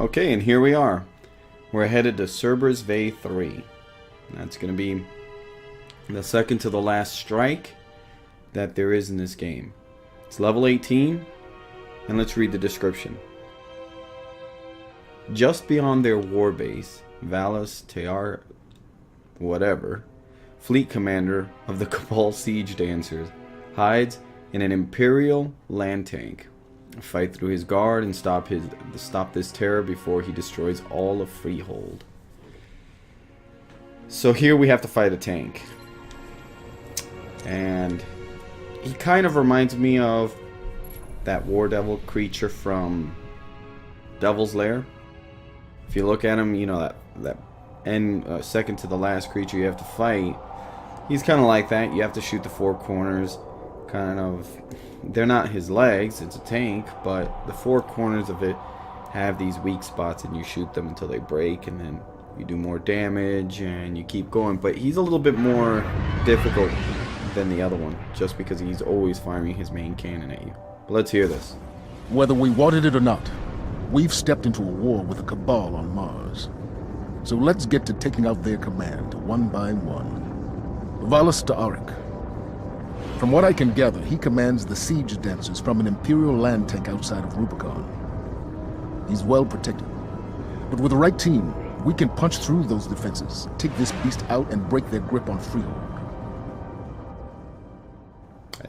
Okay, and here we are. We're headed to Cerberus Vae III. That's going to be the second to the last strike that there is in this game. It's level 18, and let's read the description. Just beyond their war base, Valus Tear, whatever, fleet commander of the Cabal siege dancers, hides in an Imperial land tank. Fight through his guard and stop this terror before he destroys all of Freehold. So here we have to fight a tank. And he kind of reminds me of that war devil creature from Devil's Lair. If you look at him, you know that end second to the last creature you have to fight. He's kind of like that. You have to shoot the four corners. Kind of, they're not his legs, it's a tank, but the four corners of it have these weak spots, and you shoot them until they break, and then you do more damage and you keep going. But he's a little bit more difficult than the other one, just because he's always firing his main cannon at you. But let's hear this. Whether we wanted it or not, we've stepped into a war with the Cabal on Mars. So let's get to taking out their command, one by one. Valus Ta'arik. From what I can gather, he commands the siege dancers from an Imperial land tank outside of Rubicon. He's well protected. But with the right team, we can punch through those defenses, take this beast out, and break their grip on Freehold.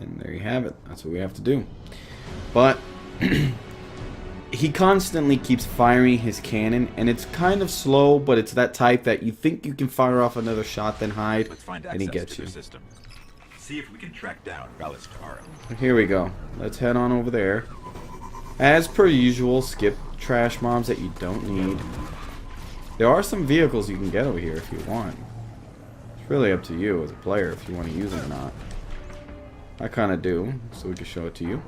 And there you have it. That's what we have to do. But he constantly keeps firing his cannon, and it's kind of slow, but it's that type that you think you can fire off another shot, then hide, and he gets you. See if we can track down Valus Ta'arik. Here we go. Let's head on over there. As per usual, skip trash mobs that you don't need. There are some vehicles you can get over here if you want. It's really up to you as a player if you want to use them or not. I kind of do, so we can show it to you.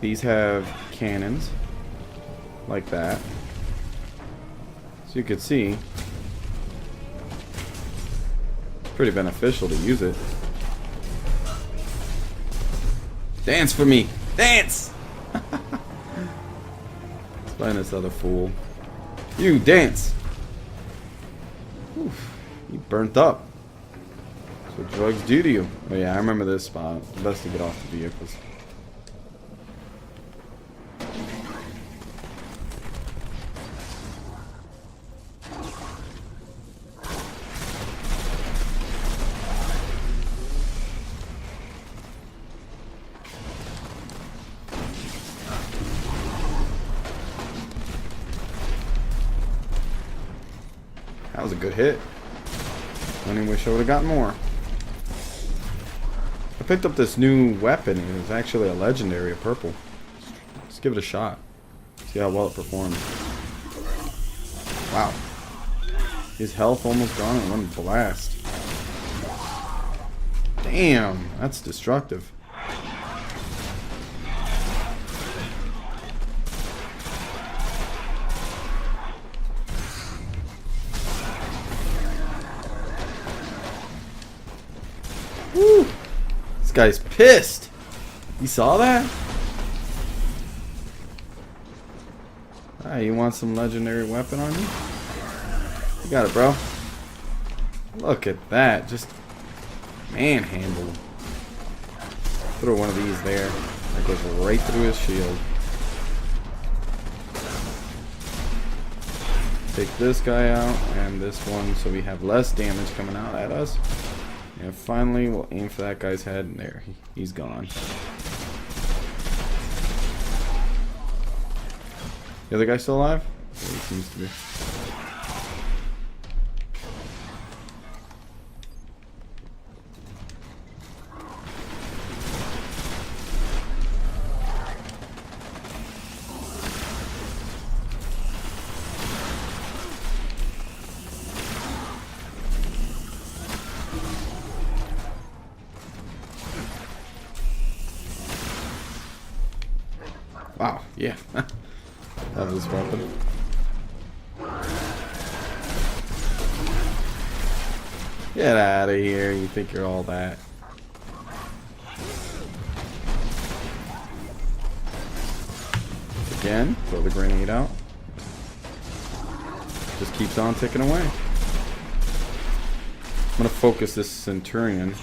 These have cannons, like that. So you can see, pretty beneficial to use it. Dance for me! Dance! Let's find this other fool. You dance! Oof, you burnt up. That's what drugs do to you. Oh yeah, I remember this spot. It's best to get off the vehicles. That was a good hit. I wish I would have gotten more. I picked up this new weapon. It was actually a legendary, a purple. Let's give it a shot. See how well it performs. Wow. His health almost gone in one blast. Damn, that's destructive. Woo! This guy's pissed. You saw that? Ah, you want some legendary weapon on you? You got it, bro. Look at that. Just manhandle. Throw one of these there. That goes right through his shield. Take this guy out and this one so we have less damage coming out at us. And finally, we'll aim for that guy's head, and there, he's gone. The other guy still alive? Yeah, he seems to be. Wow, yeah. That was weapon. Get out of here, you think you're all that. Again, throw the grenade out. Just keeps on ticking away. I'm gonna focus this Centurion.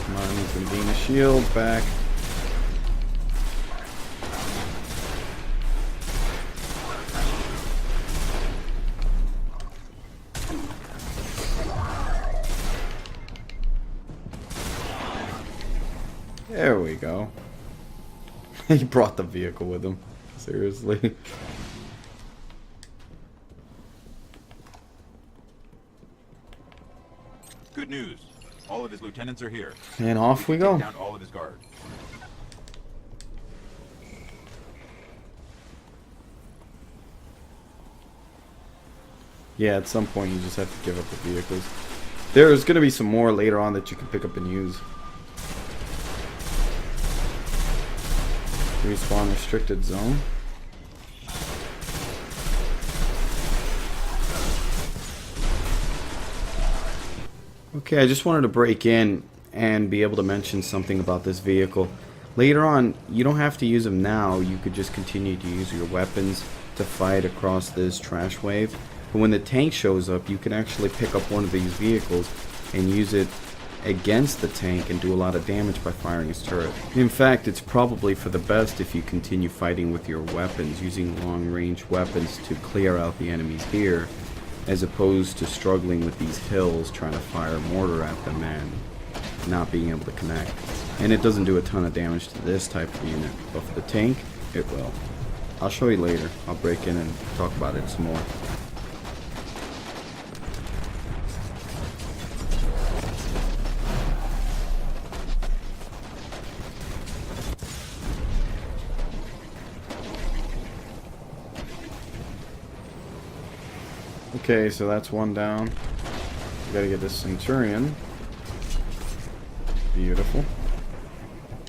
Come on, he's gonna gain a shield back. There we go. He brought the vehicle with him. Seriously. Good news. All of his lieutenants are here. And off we go. Take down all of his guards. Yeah, at some point you just have to give up the vehicles. There's going to be some more later on that you can pick up and use. Respawn restricted zone. Okay, I just wanted to break in and be able to mention something about this vehicle. Later on, you don't have to use them now. You could just continue to use your weapons to fight across this trash wave. But when the tank shows up, you can actually pick up one of these vehicles and use it against the tank and do a lot of damage by firing its turret. In fact, it's probably for the best if you continue fighting with your weapons, using long-range weapons to clear out the enemies here, as opposed to struggling with these hills trying to fire mortar at them and not being able to connect. And it doesn't do a ton of damage to this type of unit, but for the tank, it will. I'll show you later. I'll break in and talk about it some more. Okay, so that's one down. We gotta get this Centurion. Beautiful.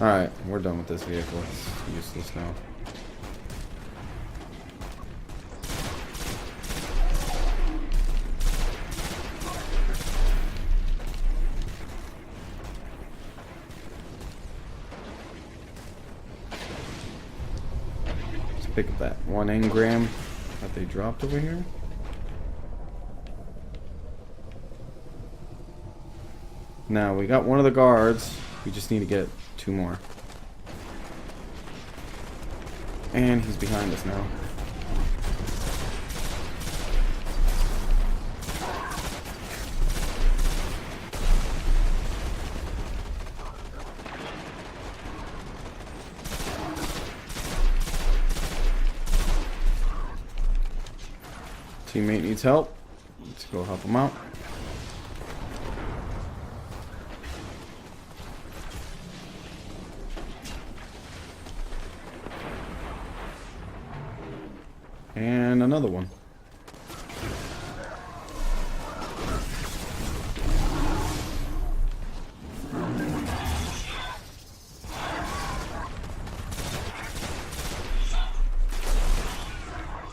Alright, we're done with this vehicle. It's useless now. Let's pick up that one engram that they dropped over here. Now, we got one of the guards. We just need to get two more. And he's behind us now. Teammate needs help. Let's go help him out. And another one.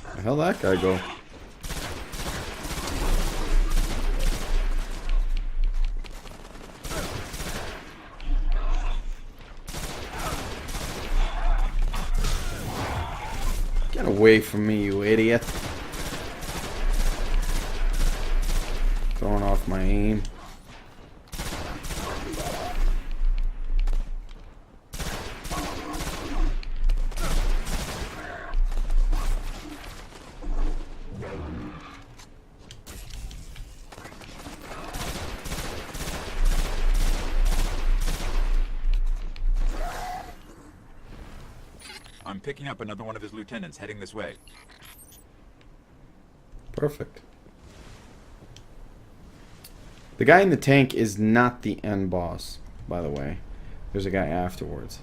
Where the hell that guy go? Get away from me, you idiot. Throwing off my aim. I'm picking up another one of his lieutenants heading this way. Perfect. The guy in the tank is not the end boss, by the way. There's a guy afterwards.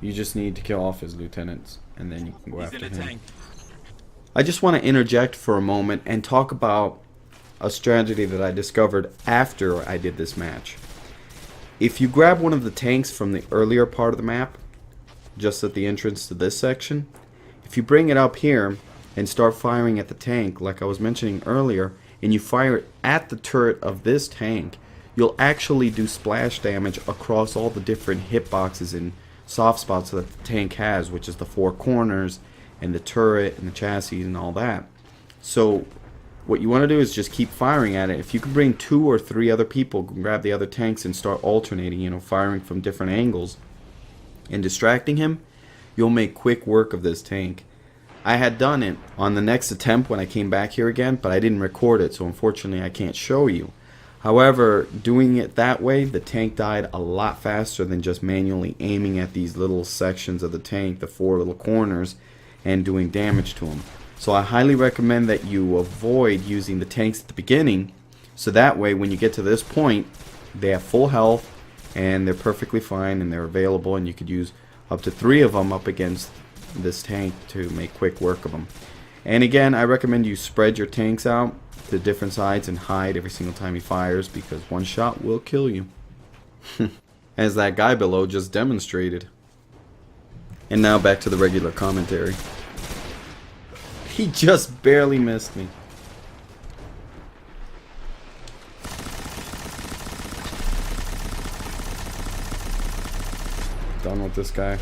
You just need to kill off his lieutenants, and then you can go after him. Tank. I just want to interject for a moment and talk about a strategy that I discovered after I did this match. If you grab one of the tanks from the earlier part of the map, just at the entrance to this section, if you bring it up here and start firing at the tank like I was mentioning earlier, and you fire it at the turret of this tank, you'll actually do splash damage across all the different hitboxes and soft spots that the tank has, which is the four corners and the turret and the chassis and all that. So what you want to do is just keep firing at it. If you can bring 2 or 3 other people, grab the other tanks and start alternating, you know, firing from different angles and distracting him, you'll make quick work of this tank. I had done it on the next attempt when I came back here again, but I didn't record it, so unfortunately I can't show you. However, doing it that way, the tank died a lot faster than just manually aiming at these little sections of the tank, the 4 little corners, and doing damage to them. So I highly recommend that you avoid using the tanks at the beginning, so that way when you get to this point, they have full health and they're perfectly fine and they're available, and you could use up to 3 of them up against this tank to make quick work of them. And again, I recommend you spread your tanks out to different sides and hide every single time he fires, because one shot will kill you. As that guy below just demonstrated. And now back to the regular commentary. He just barely missed me. Done with this guy.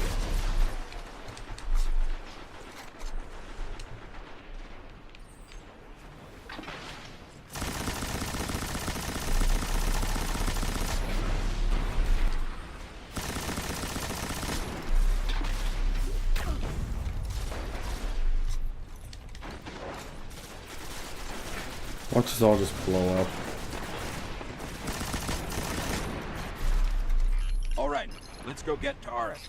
Watch this all just blow up. Alright, let's go get to Arik.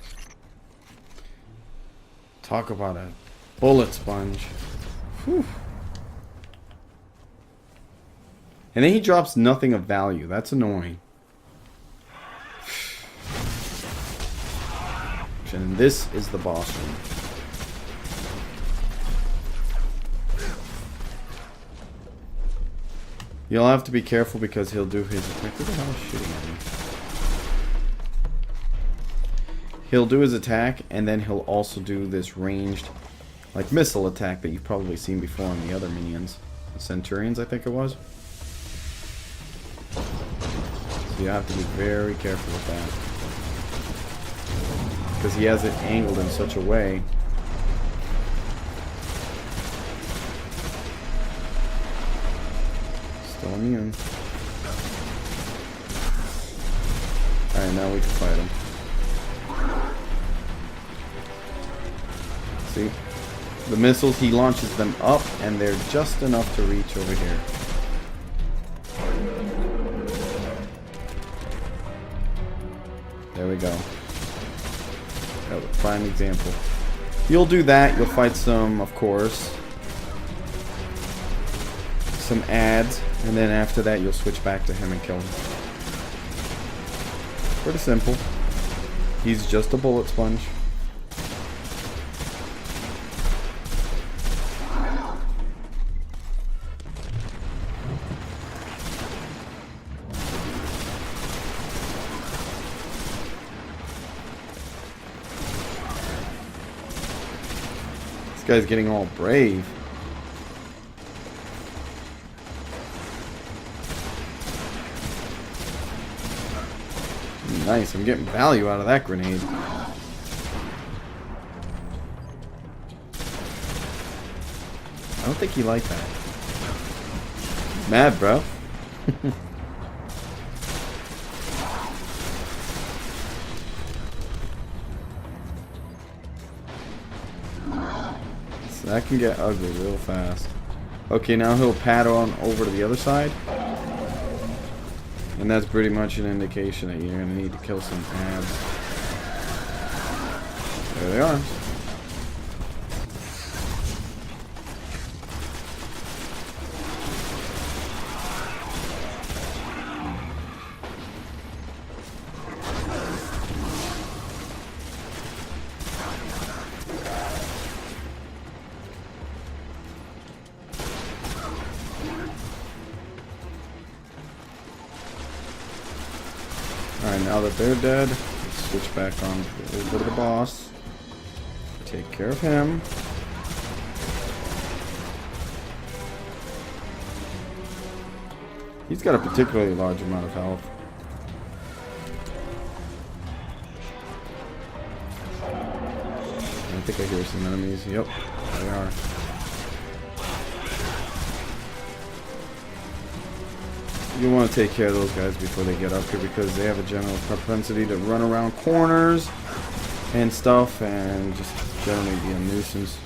Talk about a bullet sponge. Whew. And then he drops nothing of value. That's annoying. And this is the boss room. You'll have to be careful because he'll do his attack. Who the hell is shooting at me? He'll do his attack, and then he'll also do this ranged, like, missile attack that you've probably seen before on the other minions. The Centurions, I think it was. So you have to be very careful with that. Because he has it angled in such a way. Still immune. Alright, now we can fight him. See? The missiles, he launches them up, and they're just enough to reach over here. There we go. That was a prime example. You'll do that. You'll fight some, of course, some ads, and then after that you'll switch back to him and kill him. Pretty simple. He's just a bullet sponge. This guy's getting all brave. Nice, I'm getting value out of that grenade. I don't think he liked that. He's mad, bro. So that can get ugly real fast. Okay, now he'll pad on over to the other side. And that's pretty much an indication that you're going to need to kill some ads. There they are. Alright, now that they're dead, let's switch back on over to the boss. Take care of him. He's got a particularly large amount of health. I think I hear some enemies. Yep, they are. You want to take care of those guys before they get up here because they have a general propensity to run around corners and stuff and just generally be a nuisance.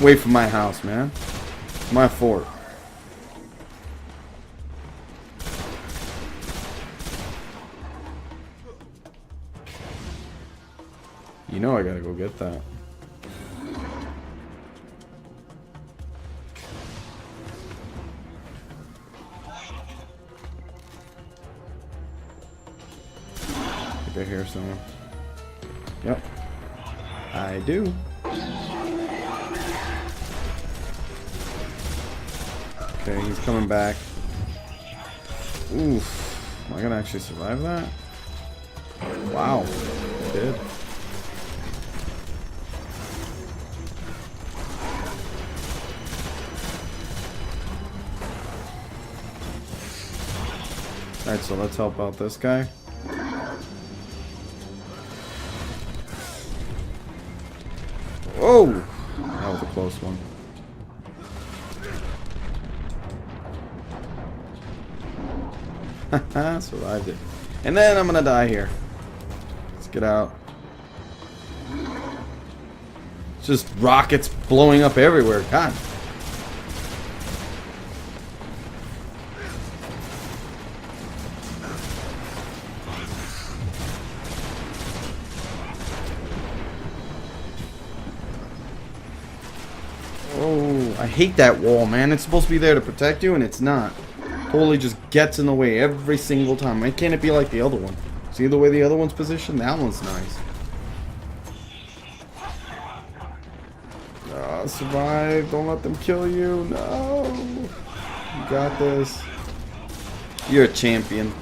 Away from my house, man. My fort. You know I gotta go get that. I think I hear someone. Yep. I do. Okay, he's coming back. Oof. Am I gonna actually survive that? Wow. I did. Alright, so let's help out this guy. Whoa! That was a close one. Haha, survived it. And then I'm gonna die here. Let's get out. It's just rockets blowing up everywhere. God. Oh, I hate that wall, man. It's supposed to be there to protect you, and it's not. Totally just gets in the way every single time. Why can't it be like the other one? See the way the other one's positioned? That one's nice. Survive. Don't let them kill you. No. You got this. You're a champion.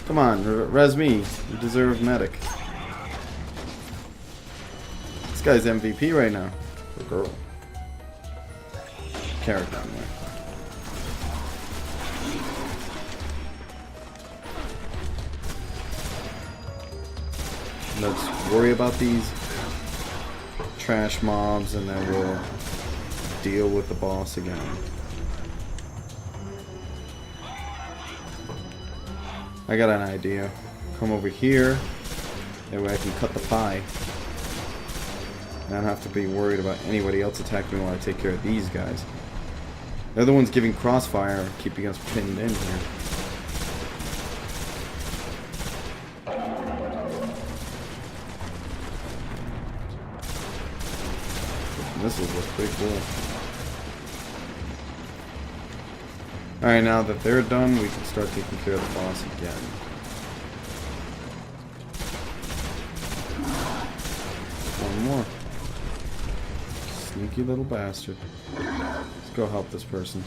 Come on, res me. You deserve medic. This guy's MVP right now. The girl. Character, anyway. Let's worry about these trash mobs and then we'll deal with the boss again. I got an idea. Come over here. That way I can cut the pie. I don't have to be worried about anybody else attacking me while I take care of these guys. They're the ones giving crossfire, keeping us pinned in here. This was pretty cool. Alright, now that they're done, we can start taking care of the boss again. One more. Sneaky little bastard. Let's go help this person.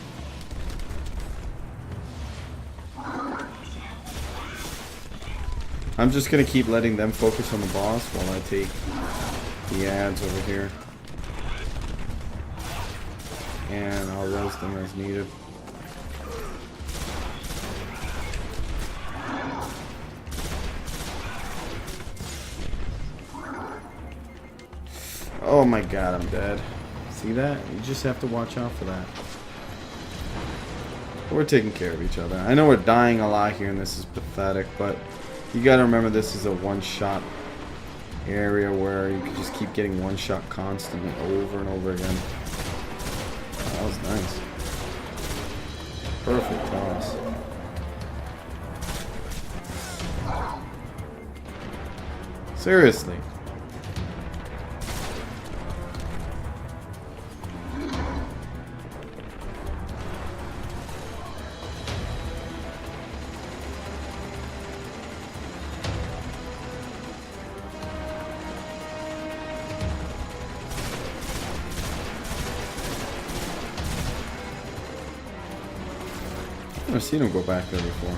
I'm just gonna keep letting them focus on the boss while I take the ads over here. And I'll res them as needed. Oh my god, I'm dead. See that? You just have to watch out for that. We're taking care of each other. I know we're dying a lot here and this is pathetic, but you gotta remember this is a one-shot area where you can just keep getting one shot constantly over and over again. That was nice. Perfect toss. Seriously. I've never seen him go back there before.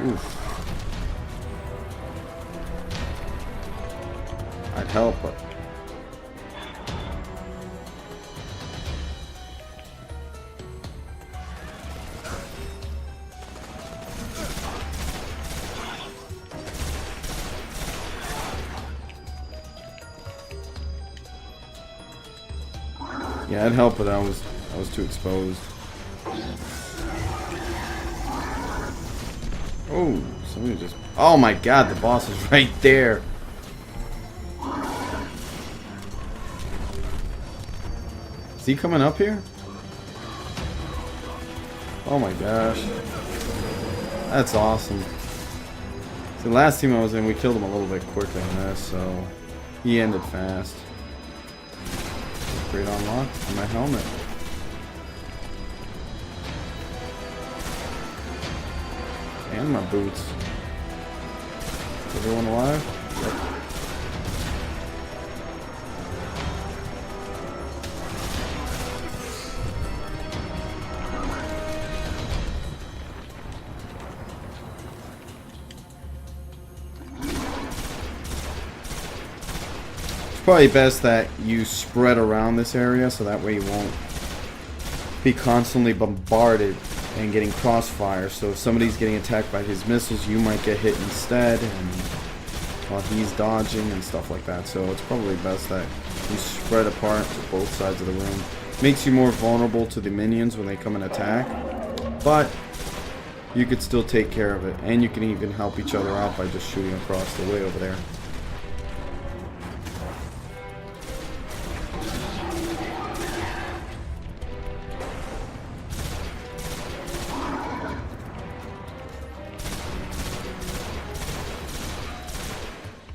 Oof. I'd help, but... Yeah, I'd help, but I was too exposed. Oh, somebody just... Oh my god, the boss is right there. Is he coming up here? Oh my gosh. That's awesome. So the last team I was in, we killed him a little bit quicker than this, so he ended fast. Upgrade unlocked for my helmet. And my boots. Is everyone alive? Yep. It's probably best that you spread around this area so that way you won't be constantly bombarded and getting crossfire. So if somebody's getting attacked by his missiles, you might get hit instead, and while he's dodging and stuff like that. So it's probably best that you spread apart to both sides of the room. Makes you more vulnerable to the minions when they come and attack, but you could still take care of it, and you can even help each other out by just shooting across the way over there.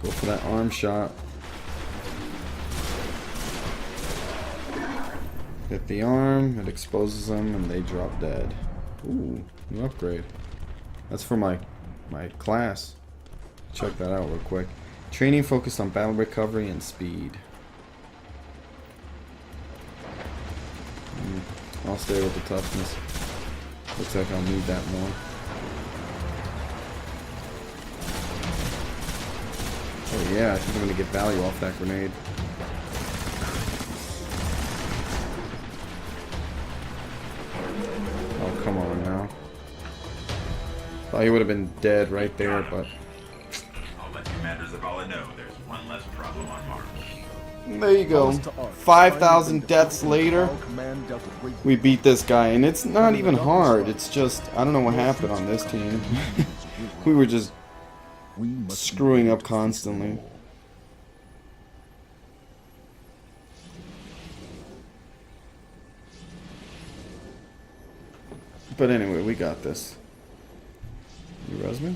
Go for that arm shot. Hit the arm, it exposes them, and they drop dead. Ooh, new upgrade. That's for my class. Check that out real quick. Training focused on battle recovery and speed. I'll stay with the toughness. Looks like I'll need that more. Oh yeah, I think I'm gonna get value off that grenade. Oh, come on now. Thought he would have been dead right there, but... All that commanders of all I know, there's one less problem on Mars. There you go. 5,000 deaths later, we beat this guy, and it's not even hard. It's just, I don't know what happened on this team. We were just screwing up constantly. But anyway, we got this. You res me?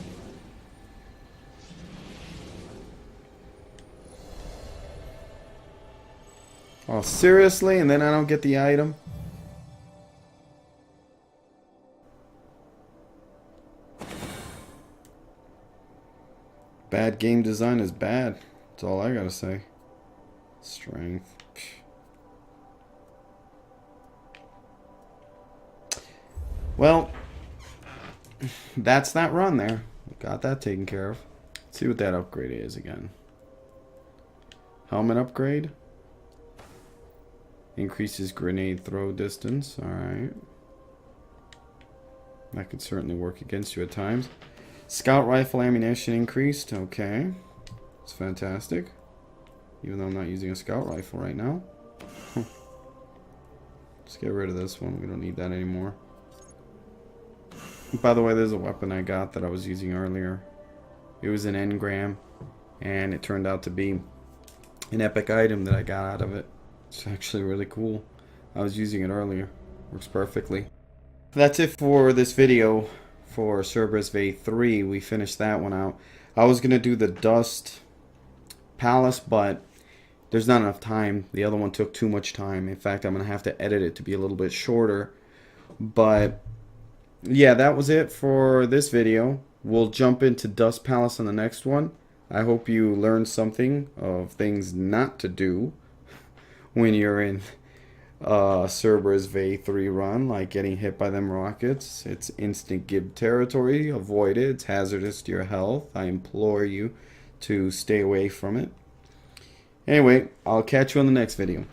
Oh, seriously? And then I don't get the item? Bad game design is bad. That's all I gotta say. Strength. Well, that's that run there. Got that taken care of. Let's see what that upgrade is again. Helmet upgrade. Increases grenade throw distance. Alright. That could certainly work against you at times. Scout rifle ammunition increased. Okay. It's fantastic. Even though I'm not using a scout rifle right now. Let's get rid of this one. We don't need that anymore. By the way, there's a weapon I got that I was using earlier. It was an engram, and it turned out to be an epic item that I got out of it. It's actually really cool. I was using it earlier. Works perfectly. That's it for this video for Cerberus Vae III. We finished that one out. I was going to do the Dust Palace, but there's not enough time. The other one took too much time. In fact, I'm going to have to edit it to be a little bit shorter. But yeah, that was it for this video. We'll jump into Dust Palace on the next one. I hope you learned something of things not to do when you're in Cerberus Vae III run, like getting hit by them rockets. It's instant gib territory. Avoid it. It's hazardous to your health. I implore you to stay away from it. Anyway, I'll catch you on the next video.